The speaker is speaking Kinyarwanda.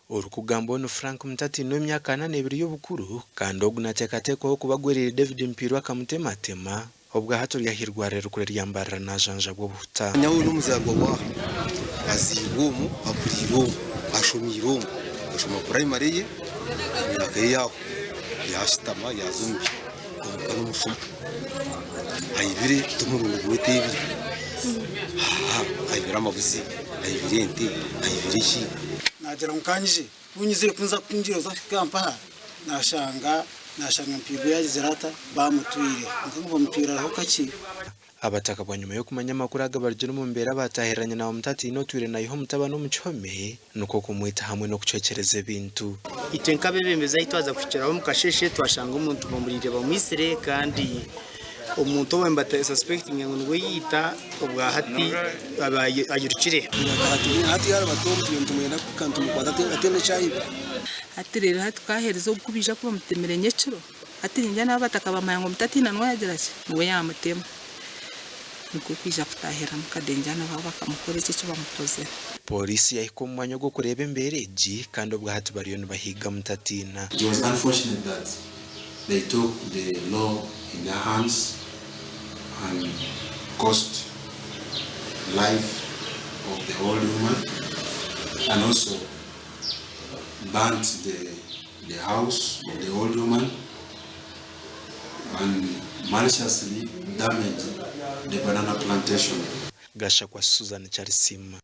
Orukugamba ono Frank Mutati n'emyaka 8 y'obukuru kandi ogunateekateekwaho kubagwerera David Mpirwa kamutematema obwo hatu lyahirware rukure lyambarra najanja bw'obuhuta nyawo n'umuzago wa azibomu apuriromu ashomiromu ashoma primary ye myaka yaho yashitama yazumbi omukano mushoma ayibire tumurungu gwetebi ayibira amabuzi ayibire ente ayibire shi nagera mukanyije bunyizire kunza kwinjira za Rwampara nashanga Mpirwa yagize rata bamutwire ngo mutwira aho kaki abataka bwa nyuma yo kumanya makuru agabarjira mu mbera batahiranye na Mutati inotwire nayiha omutabani omukihome nuko kumwita hamwe no kucekereza ebintu itenka bebemeza itwaza kuciraho mukasheshe twashanga umuntu bamurire bamuisire kandi umuntu wembata suspecting ngo yita obwa hati ayirukire hati yara batombi ibintu mwenda kukantu mukwata atene cyayibe ati rero hati kahereza ukubija kuba mutemere nyecuro ati njya nabataka bamaya ngo Mutati nanwa yagirase ngo yamutema nuko kwija kutahera mukadenjana baba bakamukora iki cyo bamukoze polisi yahiko mu mwanya go kureba embereji kandi obwa hati bariyo bahiga Mutatina. It was unfortunate that they took the law in their hands and cost life of the old woman and also burnt the house of the old woman and maliciously damaged the banana plantation. Gasha kwa Susan Charisima.